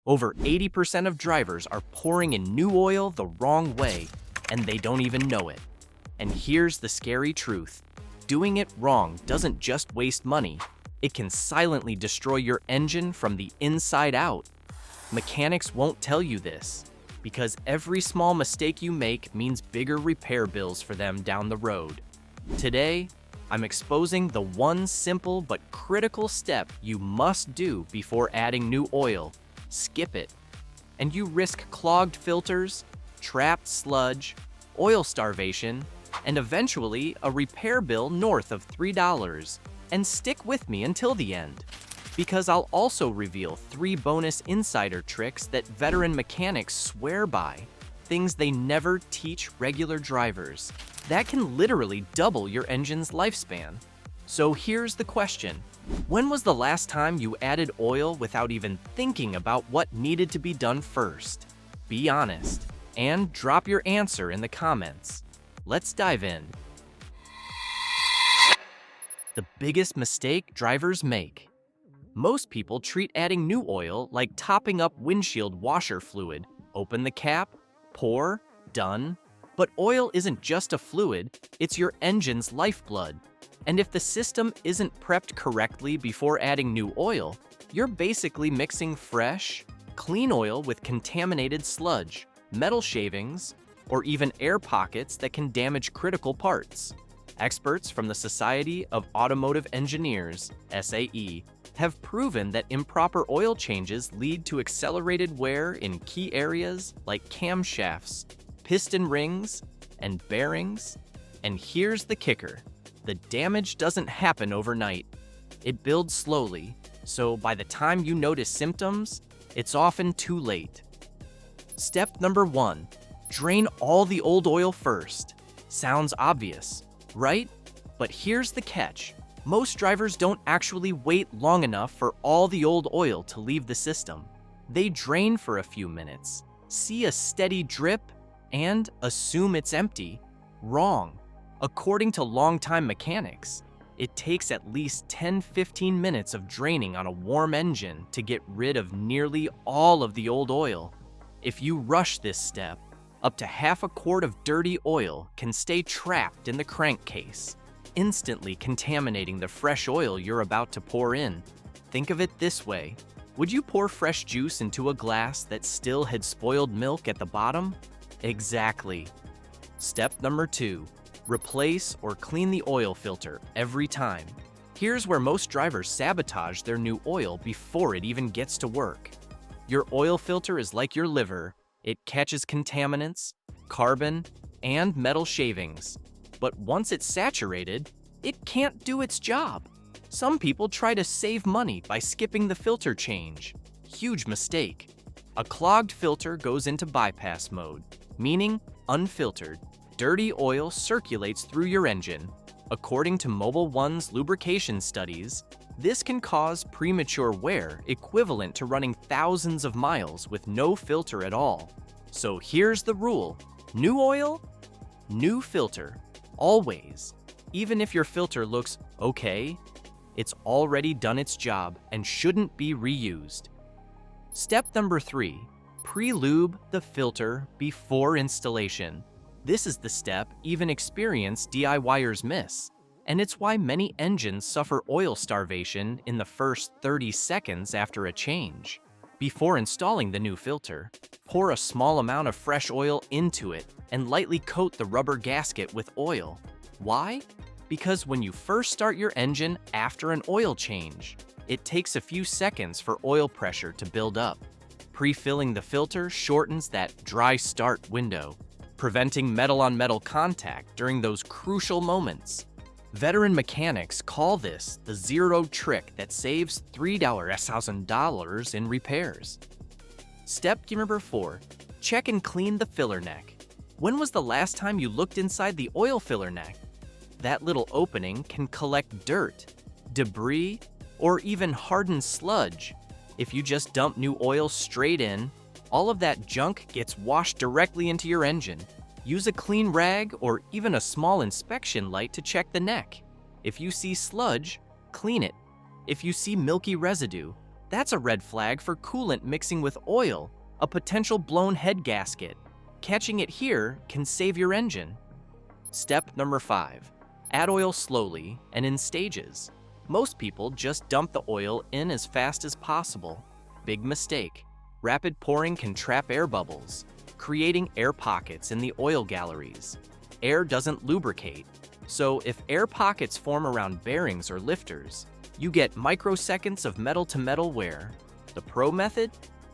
Over 80% of drivers are pouring in new oil the wrong way, and they don't even know it. And here's the scary truth. Doing it wrong doesn't just waste money, it can silently destroy your engine from the inside out. Mechanics won't tell you this, because every small mistake you make means bigger repair bills for them down the road. Today, I'm exposing the one simple but critical step you must do before adding new oil. Skip it. And you risk clogged filters, trapped sludge, oil starvation, and eventually a repair bill north of $3. And stick with me until the end, because I'll also reveal 3 bonus insider tricks that veteran mechanics swear by, things they never teach regular drivers, that can literally double your engine's lifespan. So here's the question. When was the last time you added oil without even thinking about what needed to be done first? Be honest, and drop your answer in the comments. Let's dive in. The biggest mistake drivers make. Most people treat adding new oil like topping up windshield washer fluid. Open the cap, pour, done. But oil isn't just a fluid, it's your engine's lifeblood. And if the system isn't prepped correctly before adding new oil, you're basically mixing fresh, clean oil with contaminated sludge, metal shavings, or even air pockets that can damage critical parts. Experts from the Society of Automotive Engineers, SAE, have proven that improper oil changes lead to accelerated wear in key areas like camshafts, piston rings, and bearings. And here's the kicker. The damage doesn't happen overnight. It builds slowly, so by the time you notice symptoms, it's often too late. Step number 1, drain all the old oil first. Sounds obvious, right? But here's the catch. Most drivers don't actually wait long enough for all the old oil to leave the system. They drain for a few minutes, see a steady drip, and assume it's empty. Wrong. According to longtime mechanics, it takes at least 10-15 minutes of draining on a warm engine to get rid of nearly all of the old oil. If you rush this step, up to half a quart of dirty oil can stay trapped in the crankcase, instantly contaminating the fresh oil you're about to pour in. Think of it this way. Would you pour fresh juice into a glass that still had spoiled milk at the bottom? Exactly. Step number 2. Replace or clean the oil filter every time. Here's where most drivers sabotage their new oil before it even gets to work. Your oil filter is like your liver. It catches contaminants, carbon, and metal shavings. But once it's saturated, it can't do its job. Some people try to save money by skipping the filter change. Huge mistake. A clogged filter goes into bypass mode, meaning unfiltered. Dirty oil circulates through your engine. According to Mobil 1's lubrication studies, this can cause premature wear equivalent to running thousands of miles with no filter at all. So here's the rule. New oil, new filter. Always. Even if your filter looks okay, it's already done its job and shouldn't be reused. Step number 3. Pre-lube the filter before installation. This is the step even experienced DIYers miss, and it's why many engines suffer oil starvation in the first 30 seconds after a change. Before installing the new filter, pour a small amount of fresh oil into it and lightly coat the rubber gasket with oil. Why? Because when you first start your engine after an oil change, it takes a few seconds for oil pressure to build up. Pre-filling the filter shortens that dry start window, preventing metal-on-metal contact during those crucial moments. Veteran mechanics call this the zero trick that saves $3,000 in repairs. Step number 4, check and clean the filler neck. When was the last time you looked inside the oil filler neck? That little opening can collect dirt, debris, or even hardened sludge. If you just dump new oil straight in, all of that junk gets washed directly into your engine. Use a clean rag or even a small inspection light to check the neck. If you see sludge, clean it. If you see milky residue, That's a red flag for coolant mixing with oil, a potential blown head gasket. Catching it here can save your engine. Step number 5. Add oil slowly and in stages. Most people just dump the oil in as fast as possible. Big mistake. Rapid pouring can trap air bubbles, creating air pockets in the oil galleries. Air doesn't lubricate, so if air pockets form around bearings or lifters, you get microseconds of metal-to-metal wear. The pro method?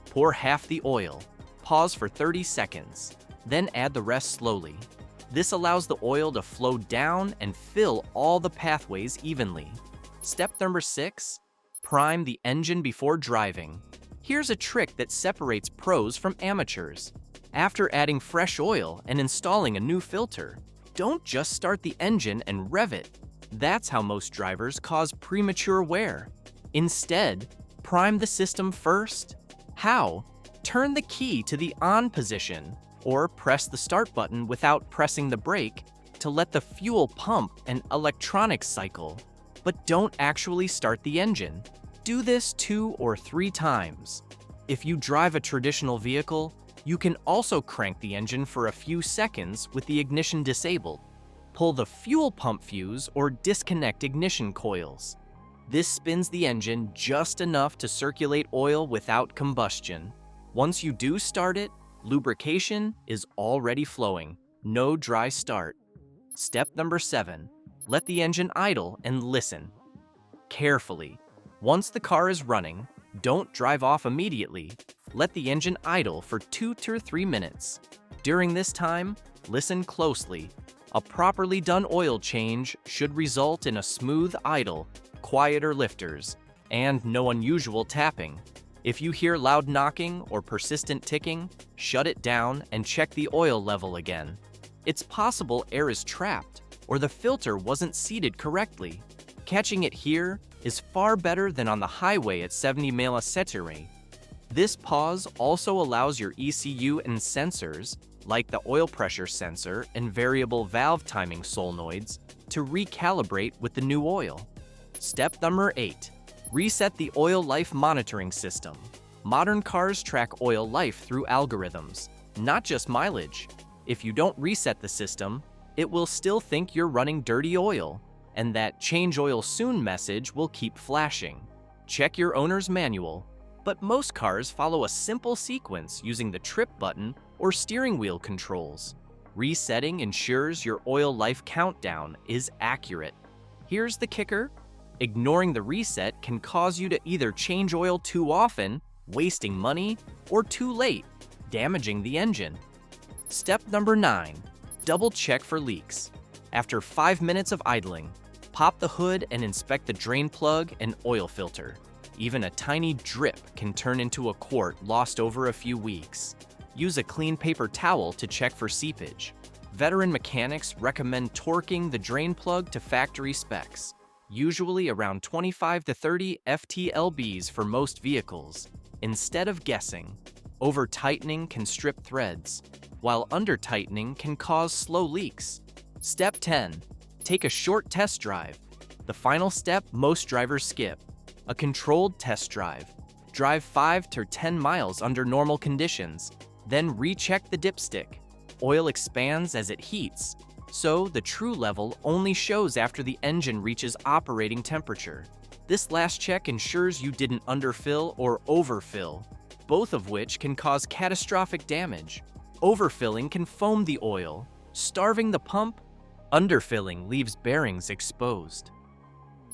Pour half the oil, pause for 30 seconds, then add the rest slowly. This allows the oil to flow down and fill all the pathways evenly. Step number 6, prime the engine before driving. Here's a trick that separates pros from amateurs. After adding fresh oil and installing a new filter, don't just start the engine and rev it. That's how most drivers cause premature wear. Instead, prime the system first. How? Turn the key to the on position or press the start button without pressing the brake to let the fuel pump and electronics cycle. But don't actually start the engine. Do this 2 or 3 times. If you drive a traditional vehicle, you can also crank the engine for a few seconds with the ignition disabled. Pull the fuel pump fuse or disconnect ignition coils. This spins the engine just enough to circulate oil without combustion. Once you do start it, lubrication is already flowing. No dry start. Step number 7. Let the engine idle and listen. Carefully. Once the car is running, don't drive off immediately. Let the engine idle for 2 to 3 minutes. During this time, listen closely. A properly done oil change should result in a smooth idle, quieter lifters, and no unusual tapping. If you hear loud knocking or persistent ticking, shut it down and check the oil level again. It's possible air is trapped or the filter wasn't seated correctly. Catching it here is far better than on the highway at 70 miles per hour. This pause also allows your ECU and sensors, like the oil pressure sensor and variable valve timing solenoids, to recalibrate with the new oil. Step number 8. Reset the oil life monitoring system. Modern cars track oil life through algorithms, not just mileage. If you don't reset the system, it will still think you're running dirty oil, and that change oil soon message will keep flashing. Check your owner's manual, but most cars follow a simple sequence using the trip button or steering wheel controls. Resetting ensures your oil life countdown is accurate. Here's the kicker. Ignoring the reset can cause you to either change oil too often, wasting money, or too late, damaging the engine. Step number 9. Double check for leaks. After 5 minutes of idling, pop the hood and inspect the drain plug and oil filter. Even a tiny drip can turn into a quart lost over a few weeks. Use a clean paper towel to check for seepage. Veteran mechanics recommend torquing the drain plug to factory specs, usually around 25 to 30 FTLBs for most vehicles. Instead of guessing, over-tightening can strip threads, while under-tightening can cause slow leaks. Step 10. Take a short test drive. The final step most drivers skip. A controlled test drive. Drive 5 to 10 miles under normal conditions, then recheck the dipstick. Oil expands as it heats, so the true level only shows after the engine reaches operating temperature. This last check ensures you didn't underfill or overfill, both of which can cause catastrophic damage. Overfilling can foam the oil, starving the pump. Underfilling leaves bearings exposed.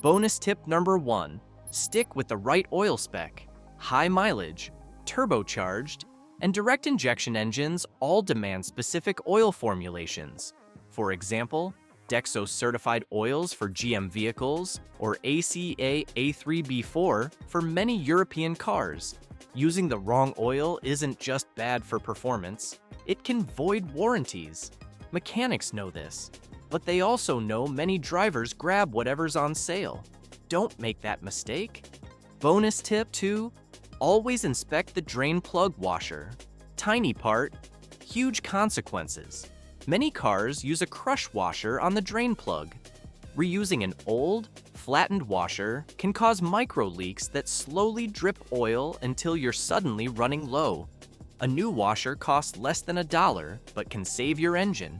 Bonus tip number 1. Stick with the right oil spec. High mileage, turbocharged, and direct injection engines all demand specific oil formulations. For example, Dexos certified oils for GM vehicles or ACA A3B4 for many European cars. Using the wrong oil isn't just bad for performance, it can void warranties. Mechanics know this, but they also know many drivers grab whatever's on sale. Don't make that mistake. Bonus tip 2. Always inspect the drain plug washer. Tiny part, huge consequences. Many cars use a crush washer on the drain plug. Reusing an old, flattened washer can cause micro leaks that slowly drip oil until you're suddenly running low. A new washer costs less than $1, but can save your engine.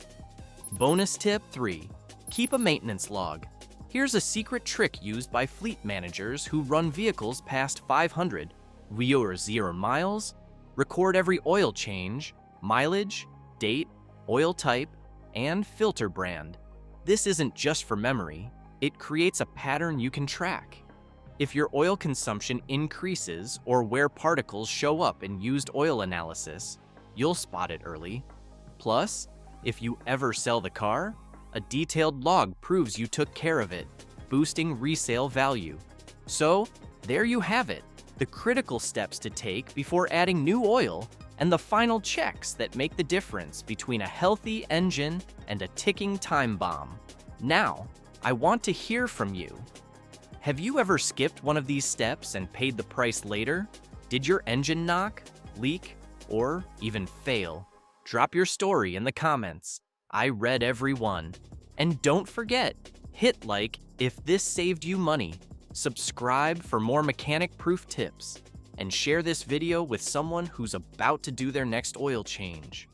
Bonus tip 3. Keep a maintenance log. Here's a secret trick used by fleet managers who run vehicles past 500 or 0 miles. Record every oil change, mileage, date, oil type, and filter brand. This isn't just for memory, it creates a pattern you can track. If your oil consumption increases or where particles show up in used oil analysis, you'll spot it early. Plus, if you ever sell the car, a detailed log proves you took care of it, boosting resale value. So, there you have it, the critical steps to take before adding new oil and the final checks that make the difference between a healthy engine and a ticking time bomb. Now, I want to hear from you. Have you ever skipped one of these steps and paid the price later? Did your engine knock, leak, or even fail? Drop your story in the comments. I read every one. And don't forget, hit like if this saved you money, subscribe for more mechanic-proof tips, and share this video with someone who's about to do their next oil change.